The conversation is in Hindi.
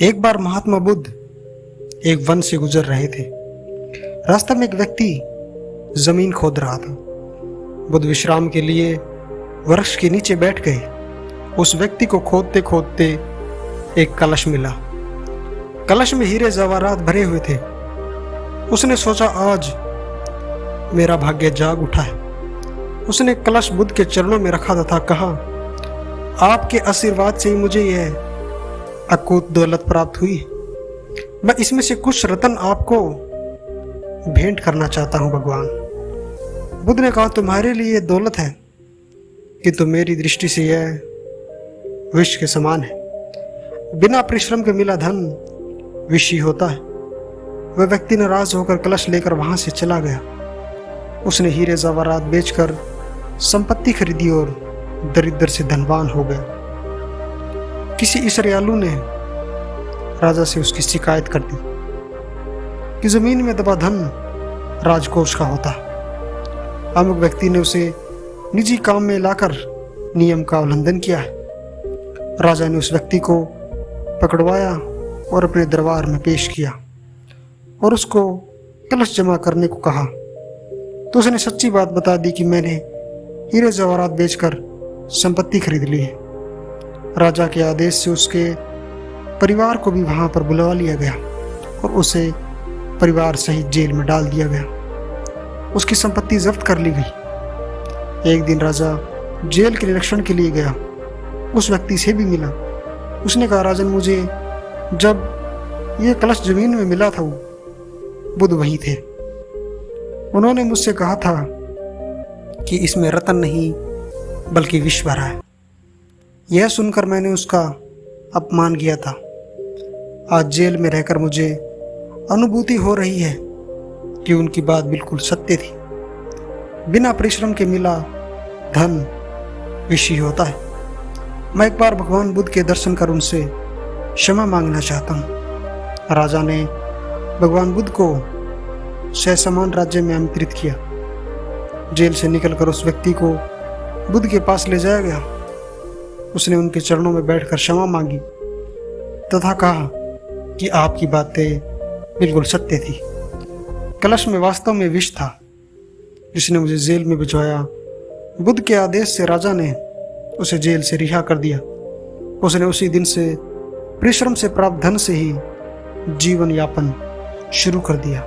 एक बार महात्मा बुद्ध एक वन से गुजर रहे थे। रास्ते में एक व्यक्ति जमीन खोद रहा था। बुद्ध विश्राम के लिए वृक्ष के नीचे बैठ गए। उस व्यक्ति को खोदते खोदते एक कलश मिला। कलश में हीरे जवाहरात भरे हुए थे। उसने सोचा, आज मेरा भाग्य जाग उठा है। उसने कलश बुद्ध के चरणों में रखा तथा कहा, आपके आशीर्वाद से ही मुझे यह अकूत दौलत प्राप्त हुई। मैं इसमें से कुछ रत्न आपको भेंट करना चाहता हूं भगवान। बुद्ध ने कहा, तुम्हारे लिए यह दौलत है किंतु मेरी दृष्टि से यह विष के समान है। बिना परिश्रम के मिला धन विषी होता है। वह व्यक्ति नाराज होकर कलश लेकर वहां से चला गया। उसने हीरे जवाहरात बेचकर संपत्ति खरीदी और दरिद्र से धनवान हो गया। किसी इसराइलू ने राजा से उसकी शिकायत कर दी कि जमीन में दबा धन राजकोष का होता है। अमुक व्यक्ति ने उसे निजी काम में लाकर नियम का उल्लंघन किया है। राजा ने उस व्यक्ति को पकड़वाया और अपने दरबार में पेश किया और उसको कलश जमा करने को कहा। तो उसने सच्ची बात बता दी कि मैंने हीरे जवाहरात बेचकर संपत्ति खरीद ली है। राजा के आदेश से उसके परिवार को भी वहां पर बुलवा लिया गया और उसे परिवार सहित जेल में डाल दिया गया। उसकी संपत्ति जब्त कर ली गई। एक दिन राजा जेल के निरीक्षण के लिए गया। उस व्यक्ति से भी मिला। उसने कहा, राजन, मुझे जब ये कलश जमीन में मिला था बुद्ध वहीं थे। उन्होंने मुझसे कहा था कि इसमें रत्न नहीं बल्कि विष भरा है। यह सुनकर मैंने उसका अपमान किया था। आज जेल में रहकर मुझे अनुभूति हो रही है कि उनकी बात बिल्कुल सत्य थी। बिना परिश्रम के मिला धन विषी होता है। मैं एक बार भगवान बुद्ध के दर्शन कर उनसे क्षमा मांगना चाहता हूँ। राजा ने भगवान बुद्ध को ससमान राज्य में आमंत्रित किया। जेल से निकलकर उस व्यक्ति को बुद्ध के पास ले जाया गया। उसने उनके चरणों में बैठकर क्षमा मांगी तथा कहा कि आपकी बातें बिल्कुल सत्य थी। कलश में वास्तव में विष था जिसने मुझे जेल में भिजवाया। बुद्ध के आदेश से राजा ने उसे जेल से रिहा कर दिया। उसने उसी दिन से परिश्रम से प्राप्त धन से ही जीवन यापन शुरू कर दिया।